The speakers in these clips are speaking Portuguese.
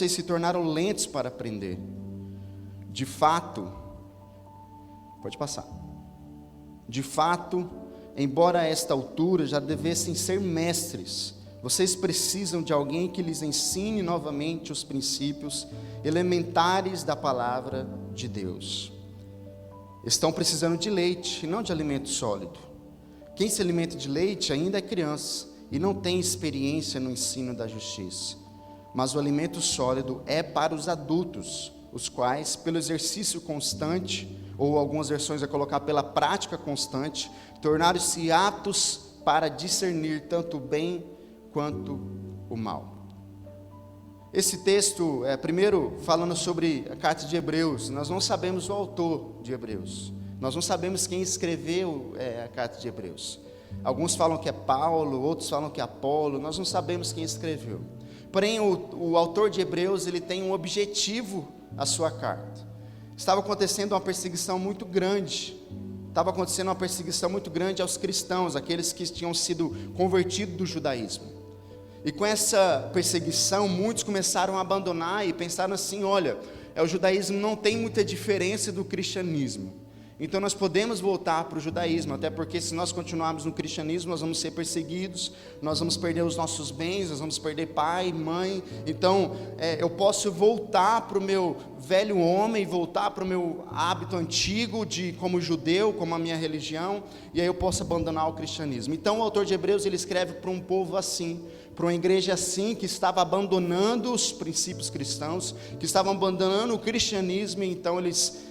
vocês se tornaram lentos para aprender. De fato, pode passar. De fato, embora a esta altura já devessem ser mestres, vocês precisam de alguém que lhes ensine novamente os princípios elementares da palavra de Deus. Estão precisando de leite e não de alimento sólido. Quem se alimenta de leite ainda é criança e não tem experiência no ensino da justiça. Mas o alimento sólido é para os adultos, os quais, pelo exercício constante, ou algumas versões vai colocar pela prática constante, tornaram-se aptos para discernir tanto o bem quanto o mal. Esse texto, primeiro falando sobre a carta de Hebreus, nós não sabemos o autor de Hebreus, nós não sabemos quem escreveu a carta de Hebreus. Alguns falam que é Paulo, outros falam que é Apolo, nós não sabemos quem escreveu. Porém, o autor de Hebreus, ele tem um objetivo à sua carta. Estava acontecendo uma perseguição muito grande, aos cristãos, aqueles que tinham sido convertidos do judaísmo. E com essa perseguição, muitos começaram a abandonar e pensaram assim: olha, o judaísmo não tem muita diferença do cristianismo, então nós podemos voltar para o judaísmo, até porque se nós continuarmos no cristianismo, nós vamos ser perseguidos, nós vamos perder os nossos bens, nós vamos perder pai, mãe. Então eu posso voltar para o meu velho homem, voltar para o meu hábito antigo como judeu, como a minha religião, e aí eu posso abandonar o cristianismo. Então o autor de Hebreus, ele escreve para um povo assim, para uma igreja assim, que estava abandonando os princípios cristãos, que estavam abandonando o cristianismo, e então eles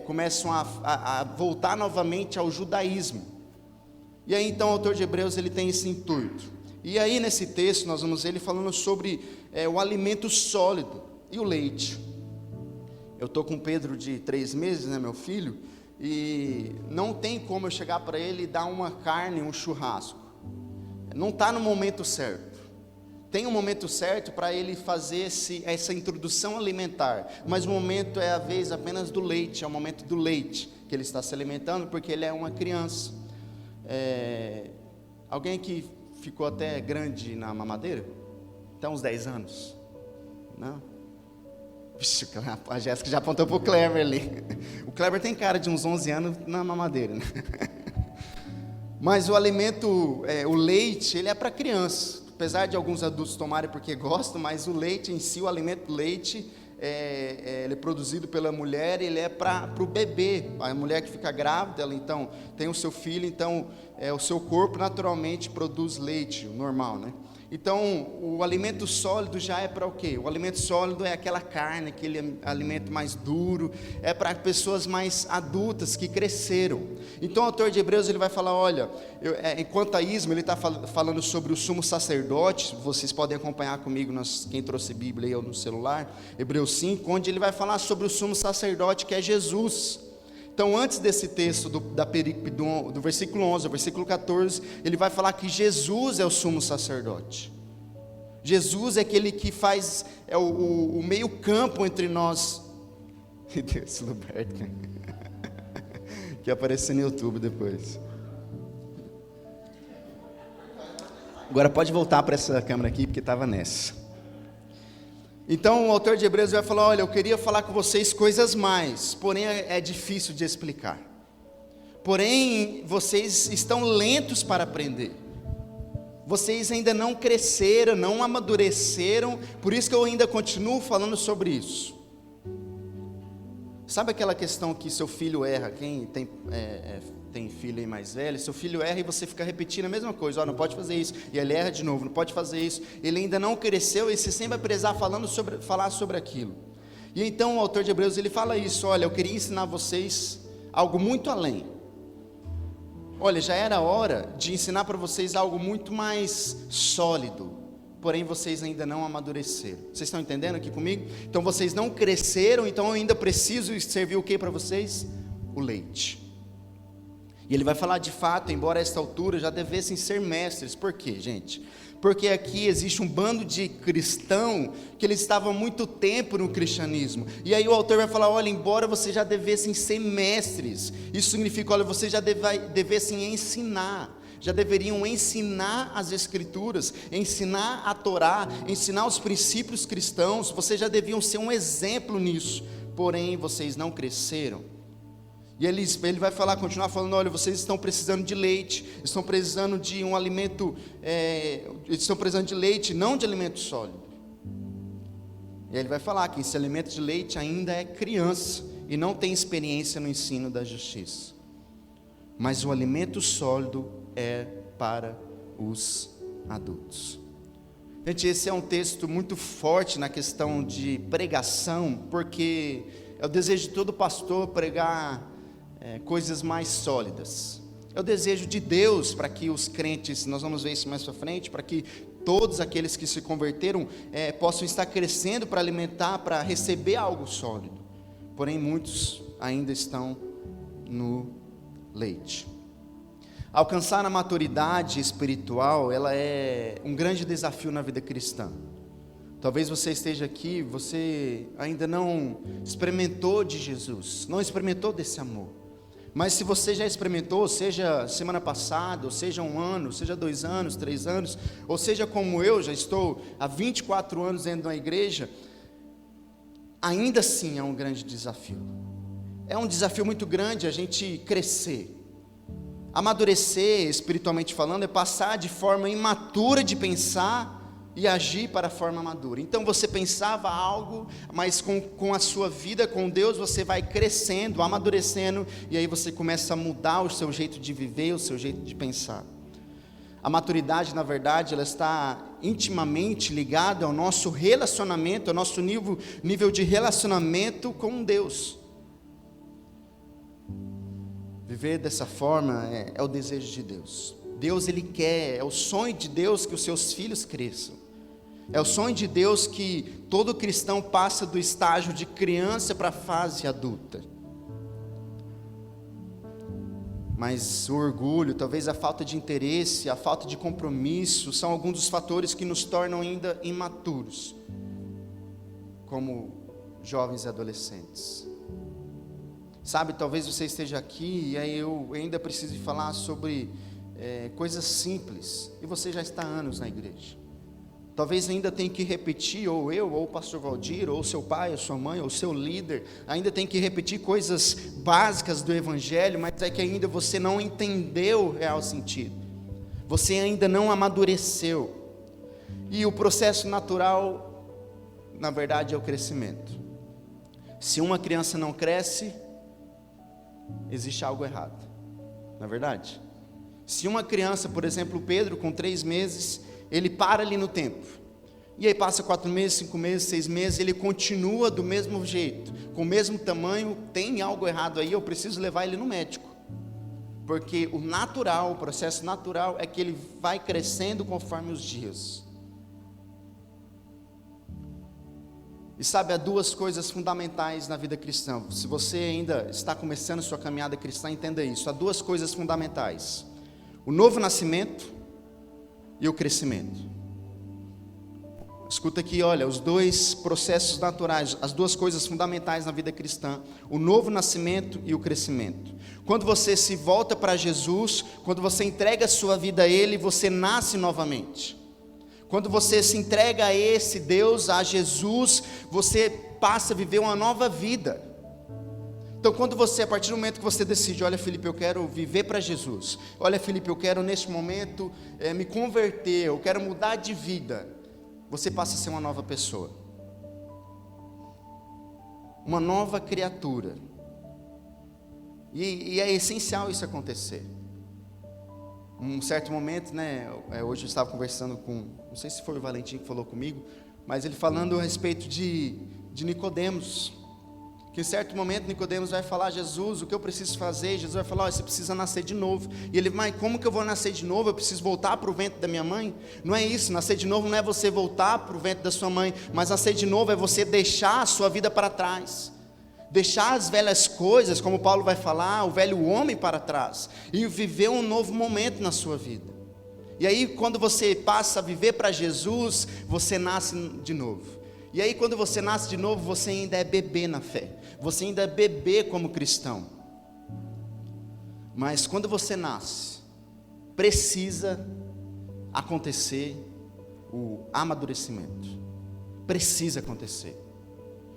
começam a voltar novamente ao judaísmo. E aí então o autor de Hebreus, ele tem esse intuito. E aí nesse texto nós vamos ver ele falando sobre o alimento sólido e o leite. Eu estou com o Pedro de 3 meses, né, meu filho, e não tem como eu chegar para ele e dar uma carne, um churrasco. Não está no momento certo. Tem um momento certo para ele fazer essa introdução alimentar, mas o momento é a vez apenas do leite, é o momento do leite que ele está se alimentando, porque ele é uma criança. Alguém que ficou até grande na mamadeira? Até uns 10 anos? Não? Vixe, a Jéssica já apontou para o Kleber ali. O Kleber tem cara de uns 11 anos na mamadeira, né? Mas o alimento, o leite, ele é para criança. Apesar de alguns adultos tomarem porque gostam, mas o leite em si, o alimento leite, ele é produzido pela mulher, ele é para o bebê. A mulher que fica grávida, ela então tem o seu filho, então o seu corpo naturalmente produz leite, normal, né? Então o alimento sólido já é para o quê? O alimento sólido é aquela carne, aquele alimento mais duro, é para pessoas mais adultas que cresceram. Então o autor de Hebreus, ele vai falar, olha, enquanto a Isma, ele está falando sobre o sumo sacerdote. Vocês podem acompanhar comigo, quem trouxe Bíblia aí ou no celular, Hebreus 5, onde ele vai falar sobre o sumo sacerdote, que é Jesus. Então, antes desse texto da perícope do versículo 11 ao versículo 14, ele vai falar que Jesus é o sumo sacerdote. Jesus é aquele que faz o meio campo entre nós. E Deus, Luberto, que apareceu no YouTube depois. Agora pode voltar para essa câmera aqui, porque estava nessa. Então o autor de Hebreus vai falar, olha, eu queria falar com vocês coisas mais, porém é difícil de explicar. Porém, vocês estão lentos para aprender. Vocês ainda não cresceram, não amadureceram, por isso que eu ainda continuo falando sobre isso. Sabe aquela questão que seu filho erra, quem tem filho aí mais velho, seu filho erra e você fica repetindo a mesma coisa, não pode fazer isso, e ele erra de novo, não pode fazer isso, ele ainda não cresceu e você sempre vai precisar falar sobre aquilo. E então o autor de Hebreus, ele fala isso, olha, eu queria ensinar vocês algo muito além. Olha, já era hora de ensinar para vocês algo muito mais sólido, porém vocês ainda não amadureceram. Vocês estão entendendo aqui comigo? Então vocês não cresceram, então eu ainda preciso servir o que para vocês? O leite. E ele vai falar, de fato, embora a esta altura já devessem ser mestres. Por quê, gente? Porque aqui existe um bando de cristãos que eles estavam há muito tempo no cristianismo. E aí o autor vai falar, olha, embora vocês já devessem ser mestres, isso significa, olha, vocês já devessem ensinar, já deveriam ensinar as Escrituras, ensinar a Torá, ensinar os princípios cristãos, vocês já deviam ser um exemplo nisso, porém vocês não cresceram. E ele vai continuar falando, olha, vocês estão precisando de leite, estão precisando de um alimento, estão precisando de leite, não de alimento sólido. E ele vai falar que esse alimento de leite ainda é criança, e não tem experiência no ensino da justiça. Mas o alimento sólido é para os adultos. Gente, esse é um texto muito forte na questão de pregação, porque é o desejo de todo pastor pregar coisas mais sólidas. É o desejo de Deus para que os crentes, nós vamos ver isso mais para frente, para que todos aqueles que se converteram possam estar crescendo para alimentar, para receber algo sólido. Porém, muitos ainda estão no leite. Alcançar a maturidade espiritual, ela é um grande desafio na vida cristã. Talvez você esteja aqui, você ainda não experimentou de Jesus, não experimentou desse amor. Mas se você já experimentou, seja semana passada, ou seja 1 ano, seja 2 anos, 3 anos, ou seja como eu, já estou há 24 anos dentro de uma igreja, ainda assim é um grande desafio. É um desafio muito grande a gente crescer. Amadurecer, espiritualmente falando, é passar de forma imatura de pensar e agir para a forma madura. Então você pensava algo, mas com a sua vida com Deus você vai crescendo, amadurecendo, e aí você começa a mudar o seu jeito de viver, o seu jeito de pensar. A maturidade, na verdade, ela está intimamente ligada ao nosso relacionamento, ao nosso nível de relacionamento com Deus. Viver dessa forma é o desejo de Deus. Deus, Ele quer, é o sonho de Deus que os seus filhos cresçam. É o sonho de Deus que todo cristão passe do estágio de criança para a fase adulta. Mas o orgulho, talvez a falta de interesse, a falta de compromisso, são alguns dos fatores que nos tornam ainda imaturos, como jovens e adolescentes. Sabe, talvez você esteja aqui e aí eu ainda preciso falar sobre coisas simples, e você já está há anos na igreja. Talvez ainda tenha que repetir, ou eu, ou o pastor Valdir, ou seu pai, ou sua mãe, ou seu líder, ainda tem que repetir coisas básicas do evangelho, mas é que ainda você não entendeu o real sentido, você ainda não amadureceu, e o processo natural, na verdade, é o crescimento. Se uma criança não cresce, existe algo errado, não é verdade? Se uma criança, por exemplo, Pedro, com 3 meses, ele para ali no tempo, e aí passa 4 meses, 5 meses, 6 meses, ele continua do mesmo jeito, com o mesmo tamanho, tem algo errado aí, eu preciso levar ele no médico, porque o natural, o processo natural é que ele vai crescendo conforme os dias. E sabe, há 2 coisas fundamentais na vida cristã. Se você ainda está começando sua caminhada cristã, entenda isso. Há 2 coisas fundamentais: o novo nascimento e o crescimento. Escuta aqui, olha, os 2 processos naturais, as 2 coisas fundamentais na vida cristã: o novo nascimento e o crescimento. Quando você se volta para Jesus, quando você entrega a sua vida a Ele, você nasce novamente. Quando você se entrega a esse Deus, a Jesus, você passa a viver uma nova vida. Então, quando você, a partir do momento que você decide, olha, Felipe, eu quero viver para Jesus, olha, Felipe, eu quero neste momento me converter, eu quero mudar de vida, você passa a ser uma nova pessoa, uma nova criatura, e é essencial isso acontecer. Um certo momento, hoje eu estava conversando com, não sei se foi o Valentim que falou comigo, mas ele falando a respeito de Nicodemos, que em certo momento Nicodemos vai falar: Jesus, o que eu preciso fazer? Jesus vai falar: você precisa nascer de novo. E ele: mas como que eu vou nascer de novo? Eu preciso voltar para o ventre da minha mãe? Não é isso, nascer de novo não é você voltar para o ventre da sua mãe, mas nascer de novo é você deixar a sua vida para trás, deixar as velhas coisas, como Paulo vai falar, o velho homem para trás, e viver um novo momento na sua vida. E aí quando você passa a viver para Jesus, você nasce de novo. E aí quando você nasce de novo, você ainda é bebê na fé, você ainda é bebê como cristão. Mas quando você nasce, precisa acontecer o amadurecimento. Precisa acontecer.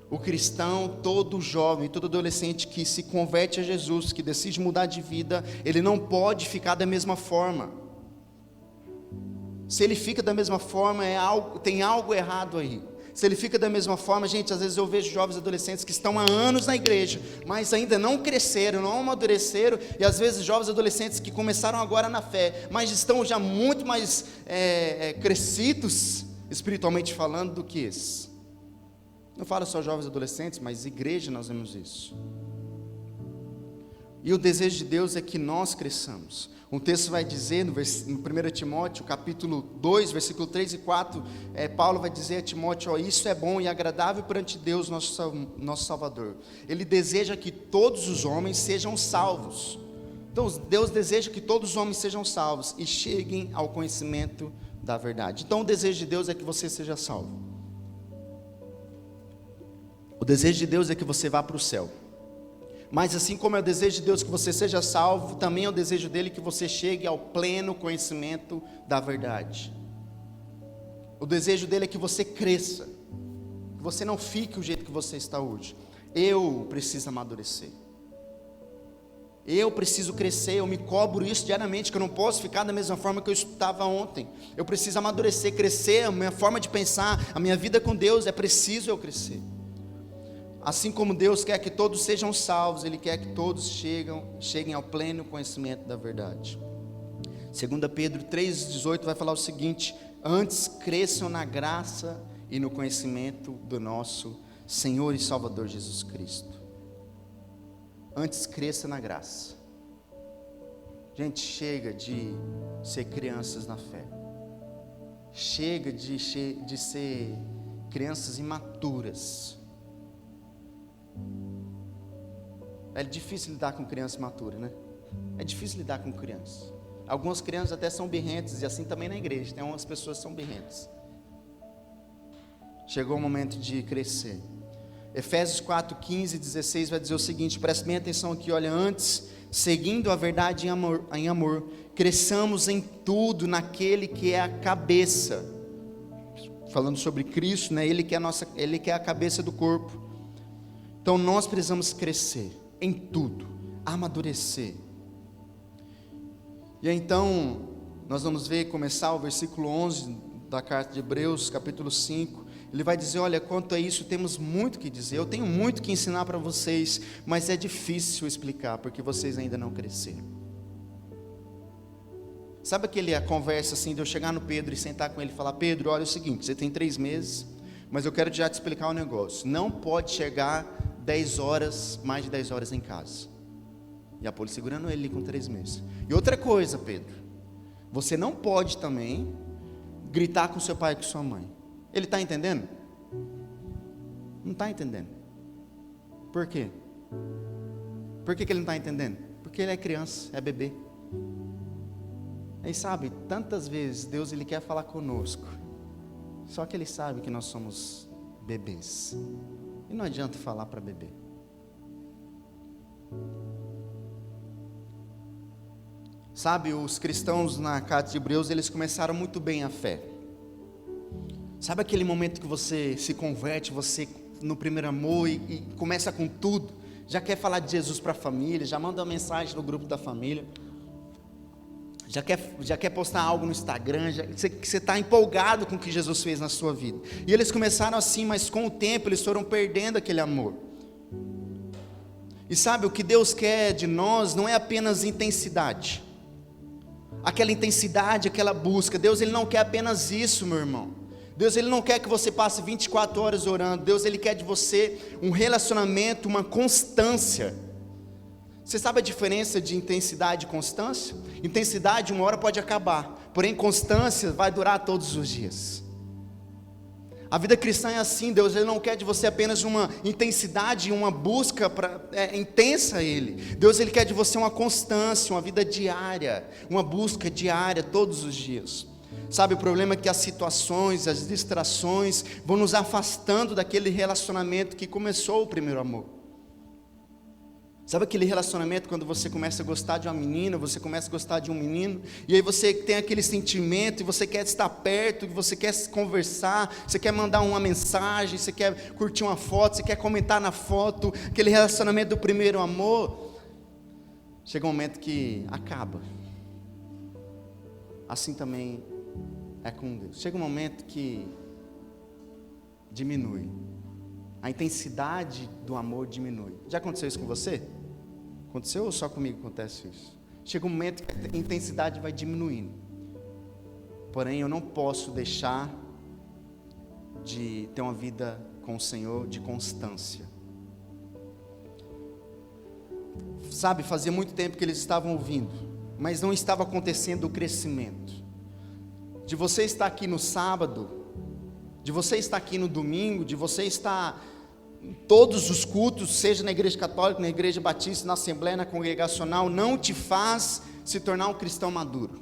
O cristão, todo jovem, todo adolescente que se converte a Jesus, que decide mudar de vida, ele não pode ficar da mesma forma. Se ele fica da mesma forma, tem algo errado aí. Se ele fica da mesma forma, gente, às vezes eu vejo jovens adolescentes que estão há anos na igreja, mas ainda não cresceram, não amadureceram, e às vezes jovens adolescentes que começaram agora na fé, mas estão já muito mais crescidos, espiritualmente falando, do que esses. Não falo só jovens adolescentes, mas igreja nós vemos isso. E o desejo de Deus é que nós cresçamos. Um texto vai dizer, no 1 Timóteo, capítulo 2, versículo 3 e 4, Paulo vai dizer a Timóteo, isso é bom e agradável perante Deus, nosso Salvador. Ele deseja que todos os homens sejam salvos. Então, Deus deseja que todos os homens sejam salvos e cheguem ao conhecimento da verdade. Então, o desejo de Deus é que você seja salvo. O desejo de Deus é que você vá para o céu. Mas assim como é o desejo de Deus que você seja salvo, também é o desejo dele que você chegue ao pleno conhecimento da verdade. O desejo dele é que você cresça, que você não fique o jeito que você está hoje. Eu preciso amadurecer. Eu preciso crescer, eu me cobro isso diariamente, que eu não posso ficar da mesma forma que eu estava ontem. Eu preciso amadurecer, crescer, a minha forma de pensar, a minha vida com Deus, é preciso eu crescer. Assim como Deus quer que todos sejam salvos, Ele quer que todos cheguem ao pleno conhecimento da verdade. 2 Pedro 3,18 vai falar o seguinte: antes cresçam na graça e no conhecimento do nosso Senhor e Salvador Jesus Cristo. Antes cresça na graça. Gente, chega de ser crianças na fé. Chega de ser crianças imaturas. É difícil lidar com criança imatura, né? É difícil lidar com criança. Algumas crianças até são birrentas, e assim também na igreja, tem umas pessoas que são birrentas. Chegou o momento de crescer. Efésios 4, 15 e 16 vai dizer o seguinte, preste bem atenção aqui, olha, antes, seguindo a verdade em amor, cresçamos em tudo naquele que é a cabeça. Falando sobre Cristo, né? Ele que é a cabeça do corpo. Então nós precisamos crescer em tudo, amadurecer. E aí, então, nós vamos ver, começar o versículo 11 da carta de Hebreus, capítulo 5, ele vai dizer, olha, quanto a isso temos muito que dizer, eu tenho muito que ensinar para vocês, mas é difícil explicar, porque vocês ainda não cresceram. Sabe a conversa assim, de eu chegar no Pedro e sentar com ele e falar, Pedro, olha o seguinte, você tem 3 meses, mas eu quero já te explicar um negócio, não pode chegar 10 horas, mais de 10 horas em casa. E a polícia segurando ele com 3 meses. E outra coisa, Pedro, você não pode também gritar com seu pai e com sua mãe. Ele está entendendo? Não está entendendo. Por quê? Por que ele não está entendendo? Porque ele é criança, é bebê. Aí sabe, tantas vezes Deus ele quer falar conosco, só que ele sabe que nós somos bebês. E não adianta falar para bebê. Sabe, os cristãos na carta de Hebreus, eles começaram muito bem a fé. Sabe aquele momento que você se converte, você no primeiro amor e começa com tudo, já quer falar de Jesus para a família, já manda uma mensagem no grupo da família, já quer postar algo no Instagram, você está empolgado com o que Jesus fez na sua vida. E eles começaram assim, mas com o tempo eles foram perdendo aquele amor. E sabe, o que Deus quer de nós não é apenas intensidade, aquela intensidade, aquela busca. Deus ele não quer apenas isso, meu irmão. Deus ele não quer que você passe 24 horas orando. Deus ele quer de você um relacionamento, uma constância. Você sabe a diferença de intensidade e constância? Intensidade uma hora pode acabar, porém constância vai durar todos os dias. A vida cristã é assim. Deus ele não quer de você apenas uma intensidade, uma busca intensa a Ele. Deus ele quer de você uma constância, uma vida diária, uma busca diária todos os dias. Sabe, o problema é que as situações, as distrações vão nos afastando daquele relacionamento que começou o primeiro amor. Sabe aquele relacionamento quando você começa a gostar de uma menina, você começa a gostar de um menino, e aí você tem aquele sentimento, e você quer estar perto, e você quer conversar, você quer mandar uma mensagem, você quer curtir uma foto, você quer comentar na foto, aquele relacionamento do primeiro amor. Chega um momento que acaba. Assim também é com Deus. Chega um momento que diminui. A intensidade do amor diminui. Já aconteceu isso com você? Aconteceu ou só comigo acontece isso? Chega um momento que a intensidade vai diminuindo. Porém, eu não posso deixar de ter uma vida com o Senhor de constância. Sabe, fazia muito tempo que eles estavam ouvindo, mas não estava acontecendo o crescimento. De você estar aqui no sábado, de você estar aqui no domingo, de você estar em todos os cultos, seja na igreja católica, na igreja batista, na assembleia, na congregacional, não te faz se tornar um cristão maduro.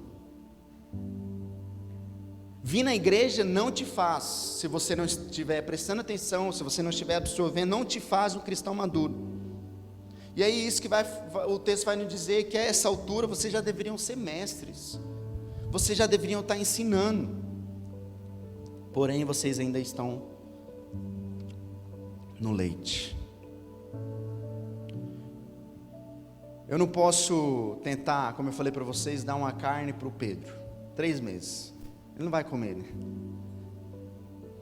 Vir na igreja não te faz, se você não estiver prestando atenção, se você não estiver absorvendo, não te faz um cristão maduro. E aí isso que o texto vai nos dizer que a essa altura vocês já deveriam ser mestres, vocês já deveriam estar ensinando, porém vocês ainda estão no leite. Eu não posso tentar, como eu falei para vocês, dar uma carne para o Pedro, 3 meses, ele não vai comer, né?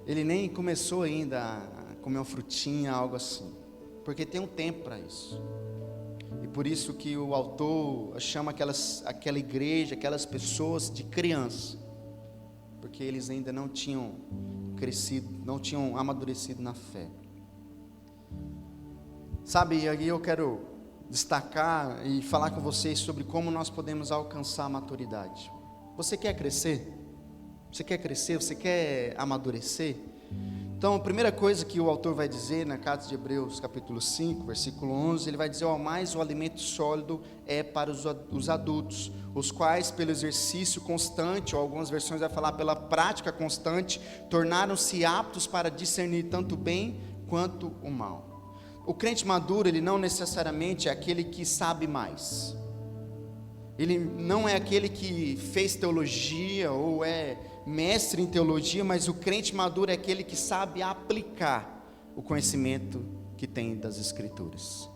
Ele nem começou ainda a comer uma frutinha, algo assim, porque tem um tempo para isso. E por isso que o autor chama aquela igreja, aquelas pessoas de criança, porque eles ainda não tinham crescido, não tinham amadurecido na fé. Sabe, aí eu quero destacar e falar com vocês sobre como nós podemos alcançar a maturidade. Você quer crescer? Você quer crescer? Você quer amadurecer? Então, a primeira coisa que o autor vai dizer na carta de Hebreus, capítulo 5, versículo 11, ele vai dizer: ao mais o alimento sólido é para os adultos, os quais pelo exercício constante, ou algumas versões vai falar pela prática constante, tornaram-se aptos para discernir tanto o bem quanto o mal. O crente maduro, ele não necessariamente é aquele que sabe mais. Ele não é aquele que fez teologia ou é mestre em teologia, mas o crente maduro é aquele que sabe aplicar o conhecimento que tem das Escrituras.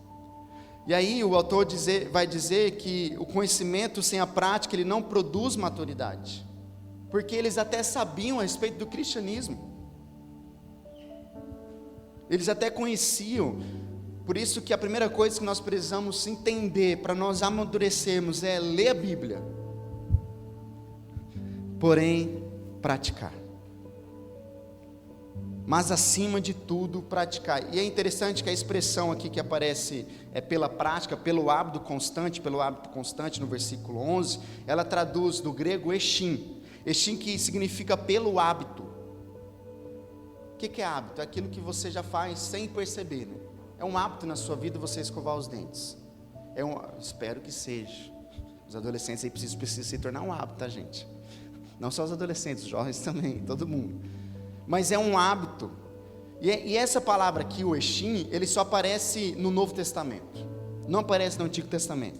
E aí o autor vai dizer que o conhecimento sem a prática, ele não produz maturidade, porque eles até sabiam a respeito do cristianismo, eles até conheciam. Por isso que a primeira coisa que nós precisamos entender para nós amadurecermos é ler a Bíblia, porém praticar. Mas acima de tudo praticar. E é interessante que a expressão aqui que aparece é pela prática, pelo hábito constante no versículo 11, ela traduz do grego eshin, que significa pelo hábito. O que é hábito? É aquilo que você já faz sem perceber, né? É um hábito na sua vida você escovar os dentes. Espero que seja. Os adolescentes aí precisam se tornar um hábito, tá, gente? Não só os adolescentes, os jovens também, todo mundo. Mas é um hábito. E essa palavra aqui, o eshin, ele só aparece no Novo Testamento. Não aparece no Antigo Testamento.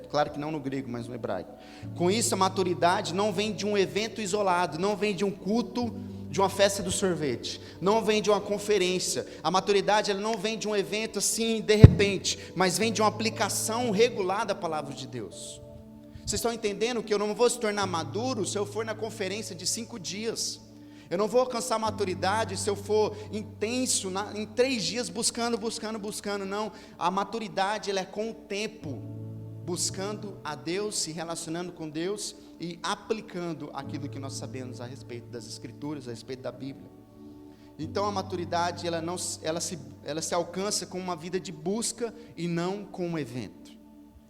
Claro que não no grego, mas no hebraico. Com isso, a maturidade não vem de um evento isolado, não vem de um culto, de uma festa do sorvete, não vem de uma conferência. A maturidade, ela não vem de um evento assim de repente, mas vem de uma aplicação regular da palavra de Deus. Vocês estão entendendo que eu não vou se tornar maduro se eu for na conferência de 5 dias, eu não vou alcançar maturidade se eu for intenso em 3 dias buscando, não. A maturidade, ela é com o tempo, buscando a Deus, se relacionando com Deus e aplicando aquilo que nós sabemos a respeito das Escrituras, a respeito da Bíblia. Então a maturidade, ela se alcança com uma vida de busca e não com um evento.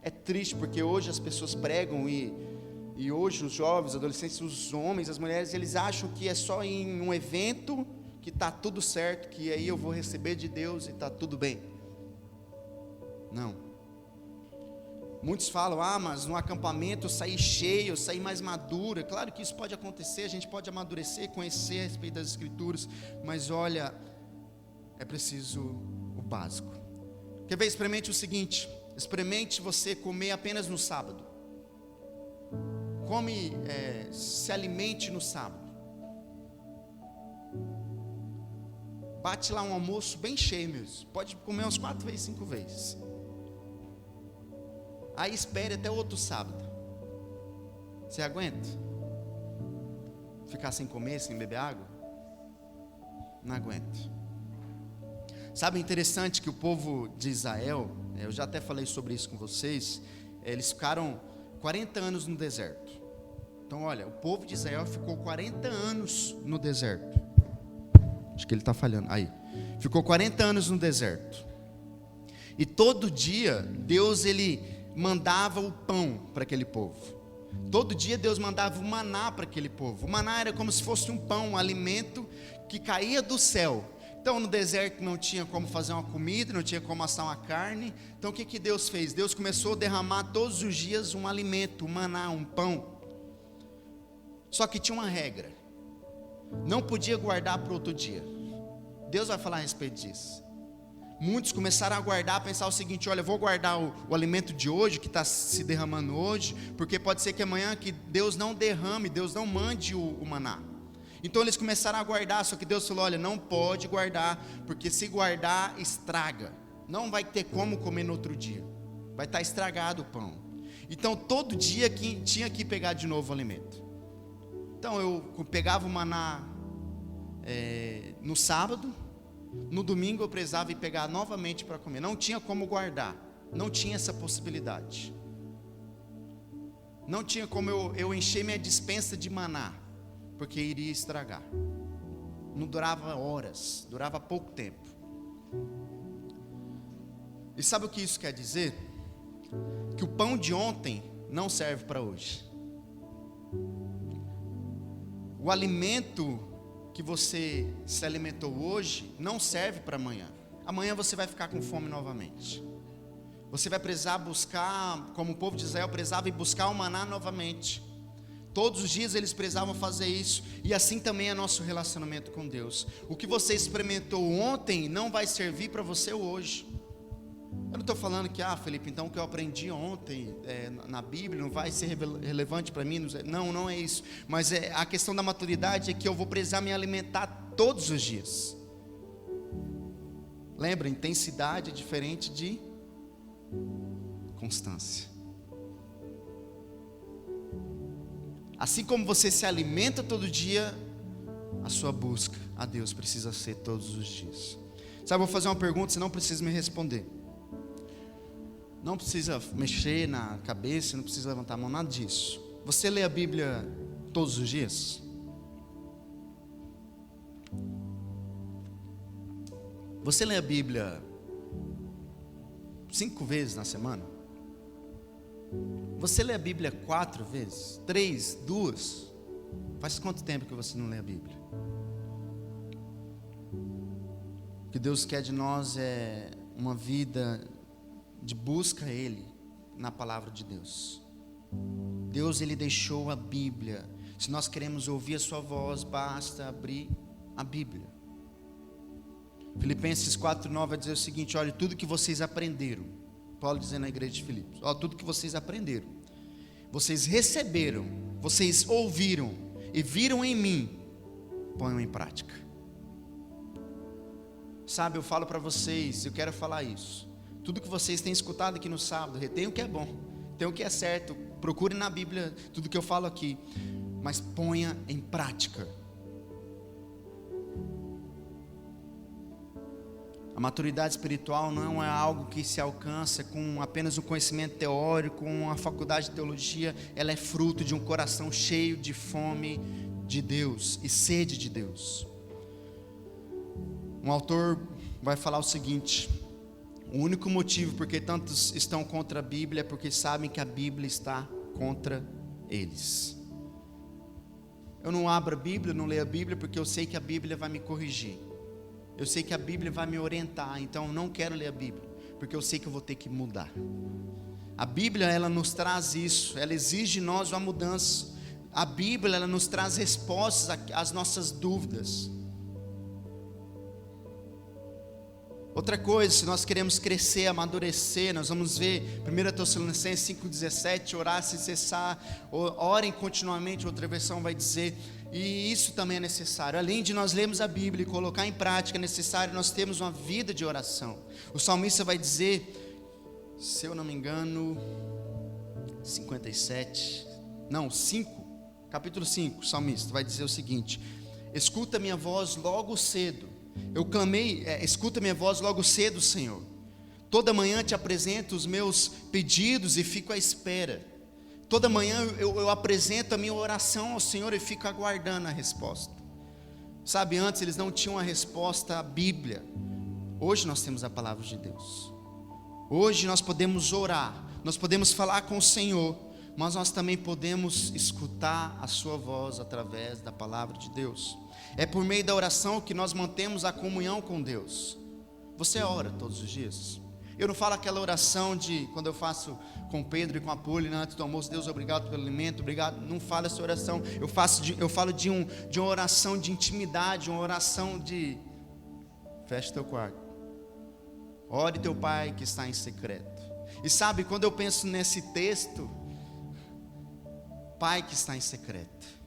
É triste porque hoje as pessoas pregam e hoje os jovens, os adolescentes, os homens, as mulheres, eles acham que é só em um evento que está tudo certo, que aí eu vou receber de Deus e está tudo bem. Não. Muitos falam: mas no acampamento eu saí cheio, eu saí mais madura. Claro que isso pode acontecer, a gente pode amadurecer, conhecer a respeito das Escrituras, mas olha, é preciso o básico. Quer ver? Experimente o seguinte: experimente você comer apenas no sábado. Se alimente no sábado. Bate lá um almoço bem cheio mesmo. Pode comer umas 4 vezes, 5 vezes. Aí espere até outro sábado. Você aguenta? Ficar sem comer, sem beber água? Não aguento. Sabe, interessante que o povo de Israel, eu já até falei sobre isso com vocês, eles ficaram 40 anos no deserto. Então olha, o povo de Israel ficou 40 anos no deserto. Acho que ele está falhando, aí. Ficou 40 anos no deserto. E todo dia, Deus ele mandava o pão para aquele povo. Todo dia Deus mandava o maná para aquele povo. O maná era como se fosse um pão, um alimento que caía do céu. Então no deserto não tinha como fazer uma comida, não tinha como assar uma carne. Então o que Deus fez? Deus começou a derramar todos os dias um alimento, um maná, um pão. Só que tinha uma regra: não podia guardar para outro dia. Deus vai falar a respeito disso. Muitos começaram a guardar, a pensar o seguinte: olha, eu vou guardar o alimento de hoje, que está se derramando hoje, porque pode ser que amanhã que Deus não derrame, Deus não mande o maná. Então eles começaram a guardar, só que Deus falou: olha, não pode guardar, porque se guardar, estraga. Não vai ter como comer no outro dia. Vai estar estragado o pão. Então todo dia tinha que pegar de novo o alimento. Então eu pegava o maná no sábado, no domingo eu precisava ir pegar novamente para comer. Não tinha como guardar, não tinha essa possibilidade. Não tinha como eu encher minha despensa de maná, porque iria estragar. Não durava horas, durava pouco tempo. E sabe o que isso quer dizer? Que o pão de ontem não serve para hoje. O alimento que você se alimentou hoje não serve para amanhã. Amanhã você vai ficar com fome novamente. Você vai precisar buscar, como o povo de Israel precisava ir buscar o maná novamente. Todos os dias eles precisavam fazer isso. E assim também é nosso relacionamento com Deus. O que você experimentou ontem não vai servir para você hoje. Eu não estou falando que, Felipe, então o que eu aprendi ontem na Bíblia não vai ser relevante para mim. Não é isso. Mas a questão da maturidade é que eu vou precisar me alimentar todos os dias. Lembra, intensidade é diferente de constância. Assim como você se alimenta todo dia, a sua busca a Deus precisa ser todos os dias. Sabe, eu vou fazer uma pergunta, você não precisa me responder. Não precisa mexer na cabeça, não precisa levantar a mão, nada disso. Você lê a Bíblia todos os dias? Você lê a Bíblia 5 vezes na semana? Você lê a Bíblia 4 vezes? 3? 2? Faz quanto tempo que você não lê a Bíblia? O que Deus quer de nós é uma vida de busca a Ele na palavra de Deus. Deus, Ele deixou a Bíblia. Se nós queremos ouvir a sua voz, basta abrir a Bíblia. Filipenses 4:9 vai dizer o seguinte: olha, tudo que vocês aprenderam, Paulo dizendo na igreja de Filipos, olha, tudo que vocês aprenderam, vocês receberam, vocês ouviram e viram em mim, ponham em prática. Sabe, eu falo para vocês, eu quero falar isso. Tudo que vocês têm escutado aqui no sábado, retém o que é bom, tem o que é certo, procure na Bíblia tudo que eu falo aqui, mas ponha em prática. A maturidade espiritual não é algo que se alcança com apenas um conhecimento teórico, com uma faculdade de teologia. Ela é fruto de um coração cheio de fome de Deus e sede de Deus. Um autor vai falar o seguinte: o único motivo porque tantos estão contra a Bíblia é porque sabem que a Bíblia está contra eles. Eu não abro a Bíblia, não leio a Bíblia porque eu sei que a Bíblia vai me corrigir. Eu sei que a Bíblia vai me orientar, então eu não quero ler a Bíblia, porque eu sei que eu vou ter que mudar. A Bíblia, ela nos traz isso, ela exige de nós uma mudança. A Bíblia, ela nos traz respostas às nossas dúvidas. Outra coisa, se nós queremos crescer, amadurecer, nós vamos ver 1 Tessalonicenses 5,17, orar sem cessar, orem continuamente, outra versão vai dizer, e isso também é necessário. Além de nós lermos a Bíblia e colocar em prática, é necessário nós termos uma vida de oração. O salmista vai dizer, se eu não me engano, capítulo 5, o salmista vai dizer o seguinte: escuta minha voz logo cedo. Eu clamei, escuta minha voz logo cedo, Senhor. Toda manhã te apresento os meus pedidos e fico à espera. Toda manhã eu apresento a minha oração ao Senhor e fico aguardando a resposta. Sabe, antes eles não tinham a resposta à Bíblia. Hoje nós temos a palavra de Deus. Hoje nós podemos orar, nós podemos falar com o Senhor, mas nós também podemos escutar a sua voz através da palavra de Deus. É por meio da oração que nós mantemos a comunhão com Deus. Você ora todos os dias? Eu não falo aquela oração de, quando eu faço com o Pedro e com a Poli, antes do almoço, Deus, obrigado pelo alimento, obrigado. Não falo essa oração, eu falo de uma oração de intimidade, uma oração de, fecha teu quarto, ore teu Pai que está em secreto. E sabe, quando eu penso nesse texto, Pai que está em secreto,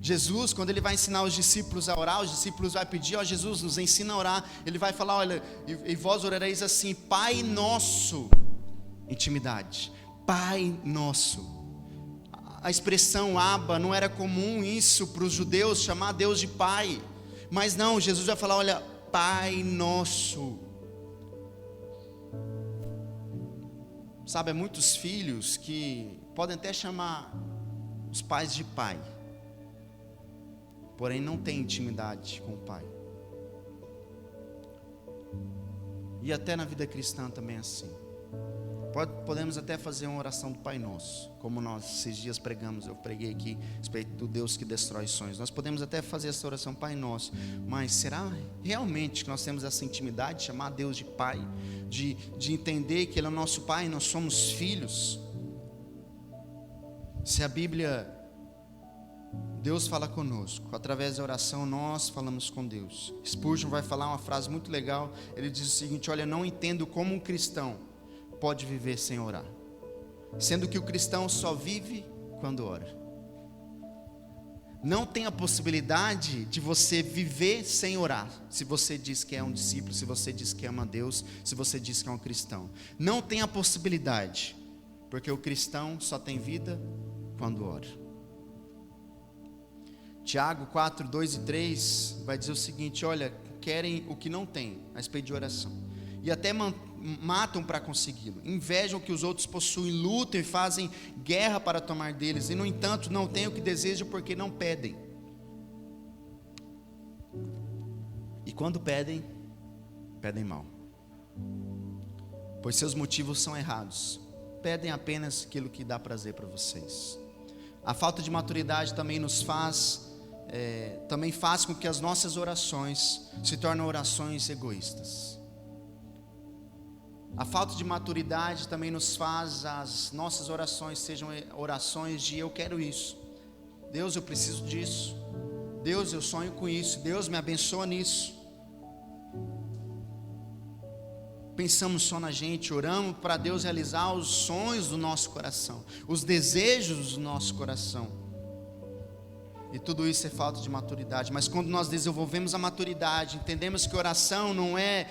Jesus, quando ele vai ensinar os discípulos a orar, os discípulos vão pedir, ó Jesus, nos ensina a orar. Ele vai falar, olha, e vós orareis assim, Pai nosso, intimidade, Pai nosso. A expressão Abba, não era comum isso para os judeus, chamar Deus de Pai. Mas não, Jesus vai falar, olha, Pai nosso. Sabe, há muitos filhos que podem até chamar os pais de pai, porém não tem intimidade com o Pai. E até na vida cristã também é assim. Podemos até fazer uma oração do Pai Nosso, como nós esses dias pregamos, eu preguei aqui a respeito do Deus que destrói sonhos. Nós podemos até fazer essa oração Pai Nosso, mas será realmente que nós temos essa intimidade de chamar Deus de Pai, de entender que Ele é o nosso Pai e nós somos filhos? Se a Bíblia, Deus fala conosco, através da oração nós falamos com Deus. Spurgeon vai falar uma frase muito legal, ele diz o seguinte, olha, não entendo como um cristão pode viver sem orar, sendo que o cristão só vive quando ora. Não tem a possibilidade de você viver sem orar, se você diz que é um discípulo, se você diz que ama Deus, se você diz que é um cristão. Não tem a possibilidade, porque o cristão só tem vida quando ora. Tiago 4, 2 e 3 vai dizer o seguinte, olha, querem o que não tem, a respeito de oração, e até matam para consegui-lo, invejam o que os outros possuem, lutam e fazem guerra para tomar deles, e no entanto não têm o que desejam porque não pedem. E quando pedem, pedem mal, pois seus motivos são errados, pedem apenas aquilo que dá prazer para vocês. A falta de maturidade também também faz com que as nossas orações se tornem orações egoístas. A falta de maturidade também nos faz as nossas orações sejam orações de eu quero isso, Deus eu preciso disso, Deus eu sonho com isso, Deus me abençoa nisso. Pensamos só na gente, oramos para Deus realizar os sonhos do nosso coração, os desejos do nosso coração. E tudo isso é falta de maturidade. Mas quando nós desenvolvemos a maturidade, entendemos que oração não é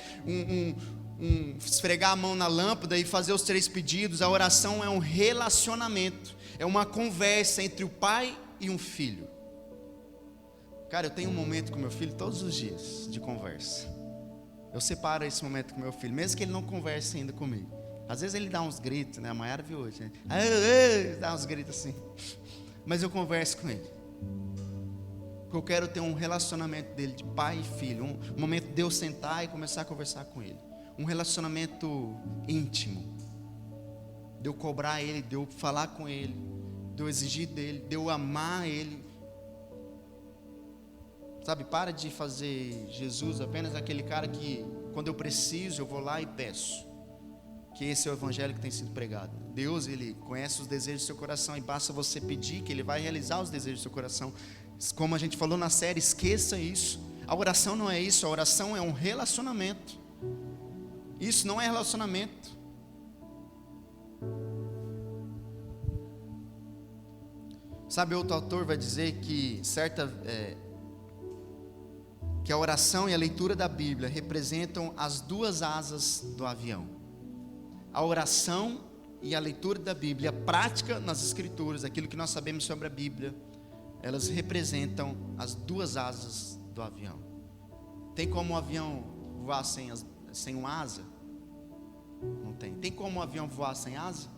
esfregar a mão na lâmpada e fazer os 3 pedidos. A oração é um relacionamento, é uma conversa entre o pai e um filho. Cara, eu tenho um momento com meu filho todos os dias de conversa. Eu separo esse momento com meu filho, mesmo que ele não converse ainda comigo. Às vezes ele dá uns gritos, né? A Mayara viu hoje, né? Dá uns gritos assim. Mas eu converso com ele, porque eu quero ter um relacionamento dele de pai e filho, um momento de eu sentar e começar a conversar com ele, um relacionamento íntimo, de eu cobrar ele, de eu falar com ele, de eu exigir dele, de eu amar ele. Sabe, para de fazer Jesus apenas aquele cara que quando eu preciso eu vou lá e peço, que esse é o evangelho que tem sido pregado. Deus, Ele conhece os desejos do seu coração e basta você pedir que Ele vai realizar os desejos do seu coração. Como a gente falou na série, esqueça isso. A oração não é isso, a oração é um relacionamento. Isso não é relacionamento. Sabe, outro autor vai dizer que que a oração e a leitura da Bíblia representam as duas asas do avião. A oração e a leitura da Bíblia, a prática nas Escrituras, aquilo que nós sabemos sobre a Bíblia, elas representam as duas asas do avião. Tem como um avião voar sem uma asa? Não tem. Tem como um avião voar sem asa?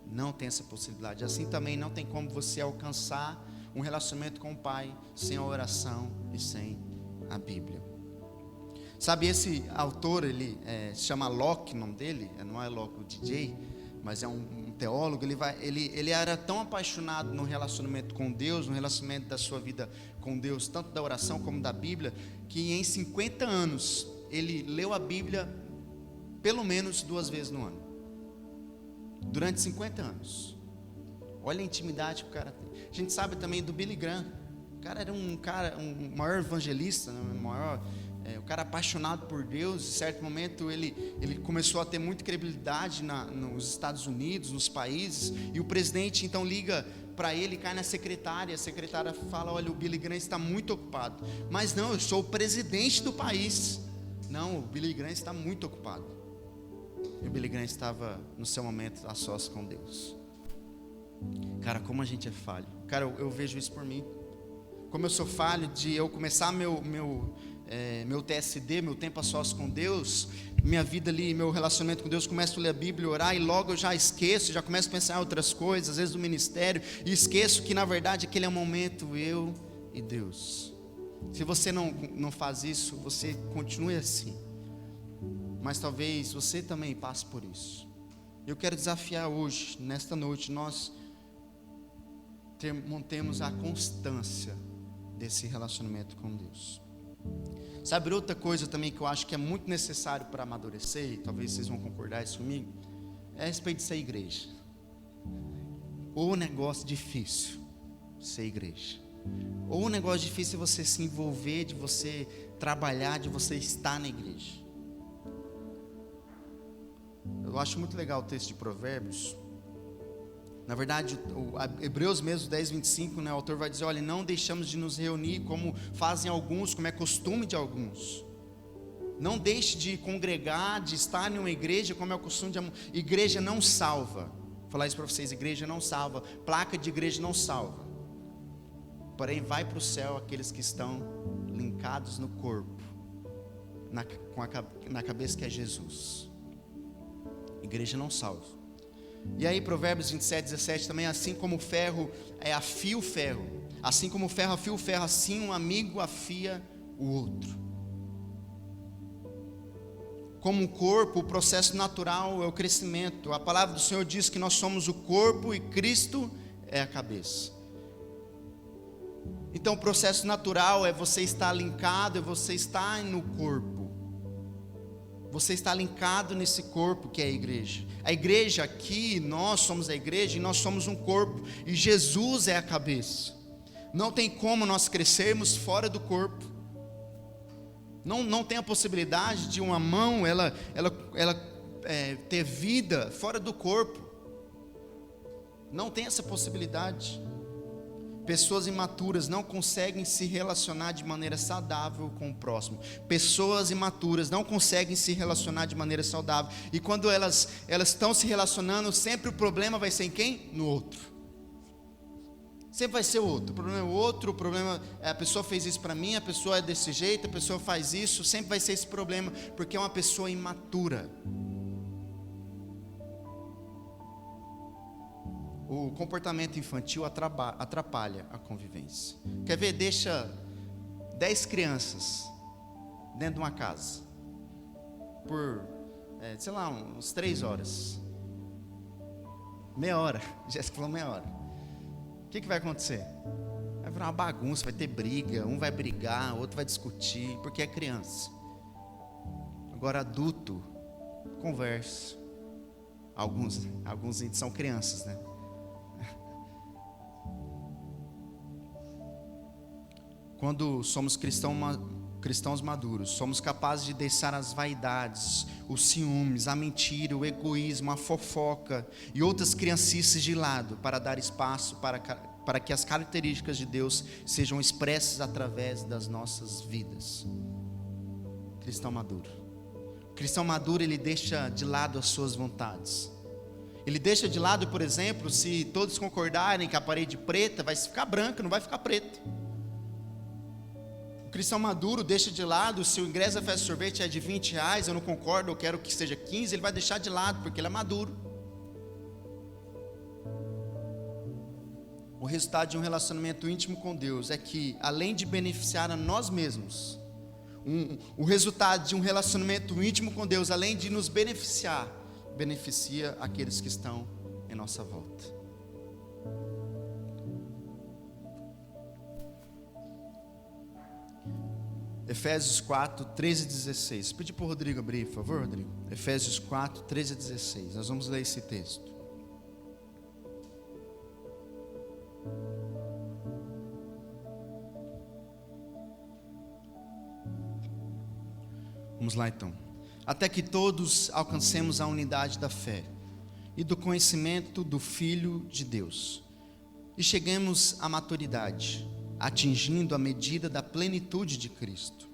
Não tem essa possibilidade. Assim também não tem como você alcançar um relacionamento com o Pai sem a oração e sem a Bíblia. Sabe, esse autor, ele se chama Locke, o nome dele, não é Locke o DJ, mas é um teólogo. Ele era tão apaixonado no relacionamento com Deus, no relacionamento da sua vida com Deus, tanto da oração como da Bíblia, que em 50 anos ele leu a Bíblia pelo menos 2 vezes no ano. Durante 50 anos. Olha a intimidade que o cara tem. A gente sabe também do Billy Graham. O cara era um maior evangelista, né? O cara apaixonado por Deus. Em certo momento ele começou a ter muita credibilidade nos Estados Unidos, nos países. E o presidente então liga para ele, cai na secretária. A secretária fala: olha, o Billy Graham está muito ocupado. Mas não, eu sou o presidente do país. Não, o Billy Graham está muito ocupado. E o Billy Graham estava no seu momento a sós com Deus. Cara, como a gente é falho. Cara, eu vejo isso por mim. Como eu sou falho de eu começar meu TSD, meu tempo a sós com Deus, minha vida ali, meu relacionamento com Deus, começo a ler a Bíblia, orar, e logo eu já esqueço, já começo a pensar em outras coisas, às vezes do ministério, e esqueço que na verdade aquele é o momento eu e Deus. Se você não faz isso, você continue assim. Mas talvez você também passe por isso. Eu quero desafiar hoje, nesta noite, nós montemos a constância desse relacionamento com Deus. Sabe, outra coisa também que eu acho que é muito necessário para amadurecer, e talvez vocês vão concordar isso comigo, é a respeito de ser igreja. Ou negócio difícil ser igreja. Ou um negócio difícil é você se envolver, de você trabalhar, de você estar na igreja. Eu acho muito legal o texto de Provérbios. Na verdade, Hebreus mesmo, 10, 25, né, o autor vai dizer: olha, não deixamos de nos reunir como fazem alguns, como é costume de alguns. Não deixe de congregar, de estar em uma igreja, como é o costume de igreja não salva. Vou falar isso para vocês: igreja não salva, placa de igreja não salva. Porém, vai para o céu aqueles que estão linkados no corpo, na cabeça que é Jesus. Igreja não salva. E aí Provérbios 27, 17 também: assim como o ferro afia o ferro, assim como o ferro afia o ferro, assim um amigo afia o outro. Como um corpo, o processo natural é o crescimento. A palavra do Senhor diz que nós somos o corpo e Cristo é a cabeça. Então o processo natural é você estar linkado, é você estar no corpo. Você está linkado nesse corpo que é a igreja. A igreja aqui, nós somos a igreja e nós somos um corpo. E Jesus é a cabeça. Não tem como nós crescermos fora do corpo. Não tem a possibilidade de uma mão ela ter vida fora do corpo. Não tem essa possibilidade. Pessoas imaturas não conseguem se relacionar de maneira saudável com o próximo. Pessoas imaturas não conseguem se relacionar de maneira saudável. E quando elas estão se relacionando, sempre o problema vai ser em quem? No outro. Sempre vai ser o outro. O problema é o outro. O problema é: a pessoa fez isso para mim, a pessoa é desse jeito, a pessoa faz isso. Sempre vai ser esse problema, porque é uma pessoa imatura. O comportamento infantil atrapalha a convivência. Quer ver? Deixa 10 crianças dentro de uma casa por, sei lá, uns 3 horas. Meia hora. Jéssica falou meia hora. O que vai acontecer? Vai virar uma bagunça, vai ter briga. Um vai brigar, o outro vai discutir, porque é criança. Agora adulto, conversa. Alguns são crianças, né? Quando somos cristãos cristãos maduros, somos capazes de deixar as vaidades, os ciúmes, a mentira, o egoísmo, a fofoca e outras criancices de lado para dar espaço para que as características de Deus sejam expressas através das nossas vidas. Cristão maduro. O cristão maduro, ele deixa de lado as suas vontades. Ele deixa de lado, por exemplo, se todos concordarem que a parede preta vai ficar branca, não vai ficar preta. O cristão maduro deixa de lado, se o ingresso da festa de sorvete é de R$20, eu não concordo, eu quero que seja 15, ele vai deixar de lado, porque ele é maduro. O resultado de um relacionamento íntimo com Deus é que, além de beneficiar a nós mesmos, o resultado de um relacionamento íntimo com Deus, além de nos beneficiar, beneficia aqueles que estão em nossa volta. Efésios 4, 13 e 16. Pedi para o Rodrigo abrir, por favor, Rodrigo. Efésios 4, 13 e 16. Nós vamos ler esse texto. Vamos lá então. Até que todos alcancemos a unidade da fé e do conhecimento do Filho de Deus, e cheguemos à maturidade, atingindo a medida da plenitude de Cristo.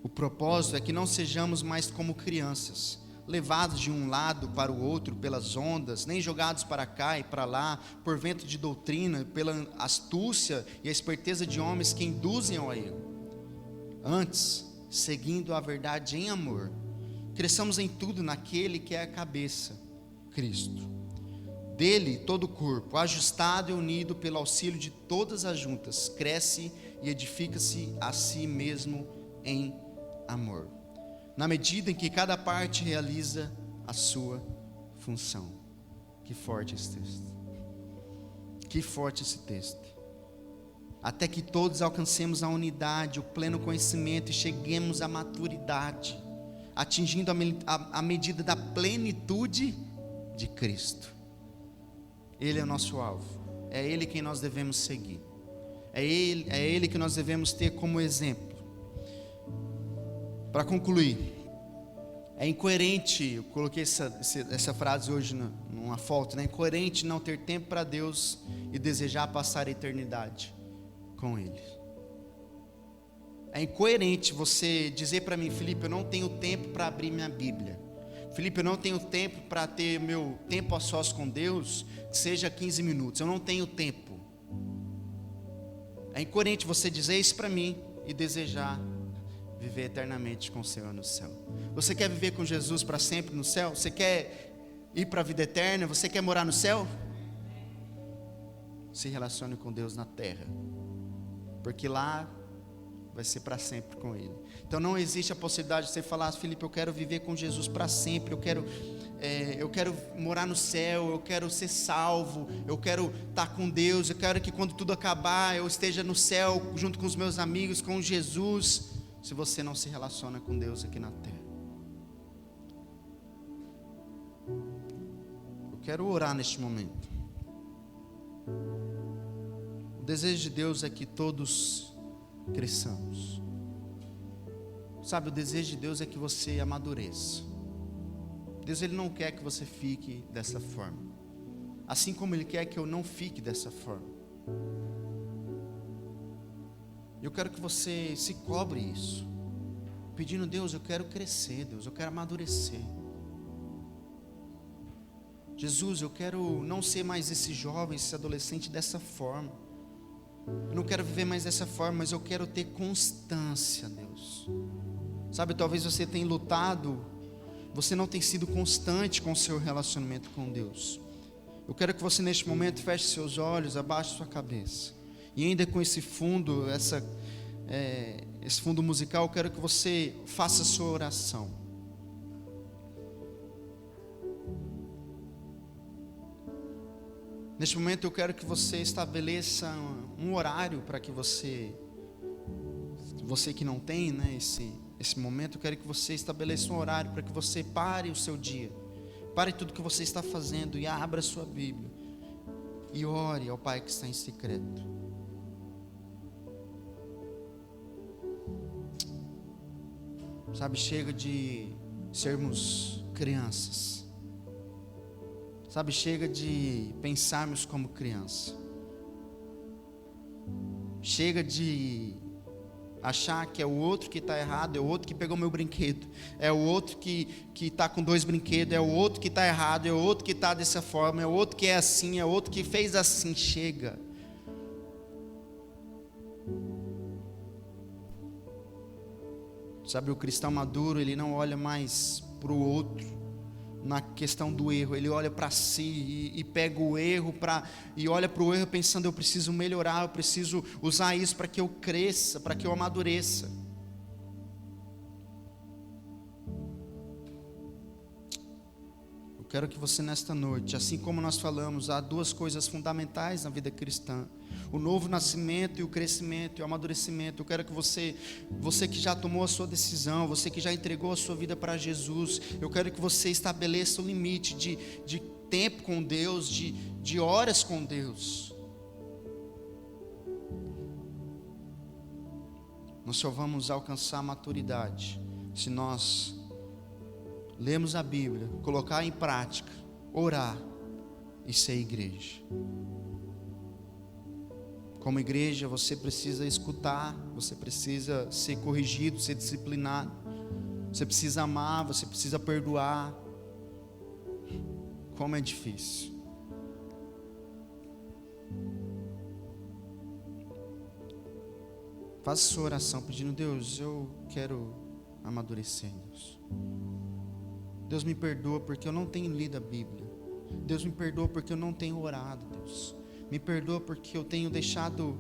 O propósito é que não sejamos mais como crianças, levados de um lado para o outro pelas ondas, nem jogados para cá e para lá, por vento de doutrina, pela astúcia e a esperteza de homens que induzem ao erro. Antes, seguindo a verdade em amor, cresçamos em tudo naquele que é a cabeça, Cristo. Dele, todo o corpo, ajustado e unido pelo auxílio de todas as juntas, cresce e edifica-se a si mesmo em amor, na medida em que cada parte realiza a sua função. Que forte esse texto. Que forte esse texto. Até que todos alcancemos a unidade, o pleno conhecimento e cheguemos à maturidade, atingindo a medida da plenitude de Cristo. Ele é o nosso alvo, é Ele quem nós devemos seguir, é Ele que nós devemos ter como exemplo. Para concluir, é incoerente, eu coloquei essa frase hoje numa foto, né? É incoerente não ter tempo para Deus e desejar passar a eternidade com Ele. É incoerente você dizer para mim: Felipe, eu não tenho tempo para abrir minha Bíblia. Felipe, eu não tenho tempo para ter meu tempo a sós com Deus, que seja 15 minutos. Eu não tenho tempo. É incoerente você dizer isso para mim e desejar viver eternamente com o Senhor no céu. Você quer viver com Jesus para sempre no céu? Você quer ir para a vida eterna? Você quer morar no céu? Se relacione com Deus na terra, porque lá vai ser para sempre com Ele. Então não existe a possibilidade de você falar: Felipe, eu quero viver com Jesus para sempre, eu quero morar no céu, eu quero ser salvo, eu quero estar com Deus, eu quero que quando tudo acabar eu esteja no céu junto com os meus amigos, com Jesus. Se você não se relaciona com Deus aqui na terra, eu quero orar neste momento. O desejo de Deus é que todos cresçamos. Sabe, o desejo de Deus é que você amadureça. Deus, Ele não quer que você fique dessa forma, assim como Ele quer que eu não fique dessa forma. Eu quero que você se cobre isso, pedindo: Deus, eu quero crescer, Deus, eu quero amadurecer. Jesus, eu quero não ser mais esse jovem, esse adolescente dessa forma. Eu não quero viver mais dessa forma, mas eu quero ter constância, Deus. Sabe, talvez você tenha lutado, você não tem sido constante com o seu relacionamento com Deus. Eu quero que você neste momento feche seus olhos, abaixe sua cabeça. E ainda com esse fundo, esse fundo musical, eu quero que você faça a sua oração. Neste momento eu quero que você estabeleça um horário para que você que não tem, né, esse momento, eu quero que você estabeleça um horário para que você pare o seu dia, pare tudo que você está fazendo e abra a sua Bíblia e ore ao Pai que está em secreto. Sabe, chega de sermos crianças. Sabe, chega de pensarmos como criança. Chega de achar que é o outro que está errado, é o outro que pegou meu brinquedo, é o outro que está com 2 brinquedos, é o outro que está errado, é o outro que está dessa forma, é o outro que é assim, é o outro que fez assim. Chega. Sabe, o cristão maduro, ele não olha mais para o outro na questão do erro, ele olha para si e pega o erro e olha para o erro pensando: eu preciso melhorar, eu preciso usar isso para que eu cresça, para que eu amadureça. Eu quero que você nesta noite, assim como nós falamos, há 2 coisas fundamentais na vida cristã: o novo nascimento e o crescimento e o amadurecimento. Eu quero que você que já tomou a sua decisão, você que já entregou a sua vida para Jesus, eu quero que você estabeleça o limite de tempo com Deus, de horas com Deus. Nós só vamos alcançar a maturidade se nós lermos a Bíblia, colocar em prática, orar e ser igreja. Como igreja, você precisa escutar, você precisa ser corrigido, ser disciplinado, você precisa amar, você precisa perdoar. Como é difícil. Faça sua oração pedindo: Deus, eu quero amadurecer, Deus. Deus, me perdoa porque eu não tenho lido a Bíblia. Deus, me perdoa porque eu não tenho orado, Deus. Me perdoa porque eu tenho deixado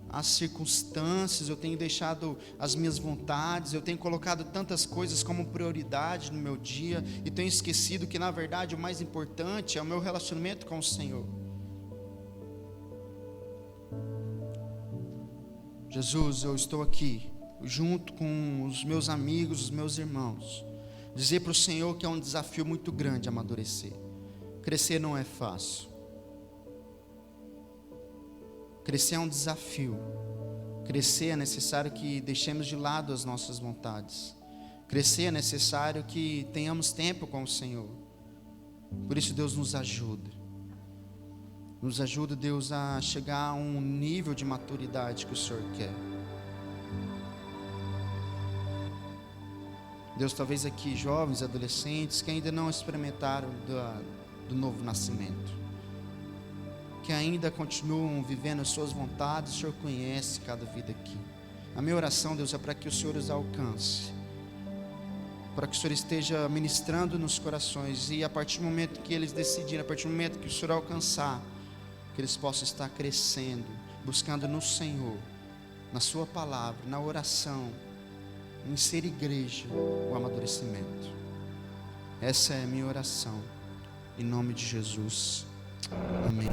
as circunstâncias, eu tenho deixado as minhas vontades, eu tenho colocado tantas coisas como prioridade no meu dia e tenho esquecido que na verdade o mais importante é o meu relacionamento com o Senhor. Jesus, eu estou aqui junto com os meus amigos, os meus irmãos, dizer para o Senhor que é um desafio muito grande amadurecer. Crescer não é fácil. Crescer é um desafio. Crescer é necessário que deixemos de lado as nossas vontades. Crescer é necessário que tenhamos tempo com o Senhor. Por isso, Deus, nos ajuda. Nos ajuda, Deus, a chegar a um nível de maturidade que o Senhor quer. Deus, talvez aqui jovens, adolescentes que ainda não experimentaram do novo nascimento, que ainda continuam vivendo as suas vontades. O Senhor conhece cada vida aqui. A minha oração, Deus, é para que o Senhor os alcance, para que o Senhor esteja ministrando nos corações, e a partir do momento que eles decidirem, a partir do momento que o Senhor alcançar, que eles possam estar crescendo, buscando no Senhor, na sua palavra, na oração, em ser igreja, o amadurecimento. Essa é a minha oração, em nome de Jesus. Amém.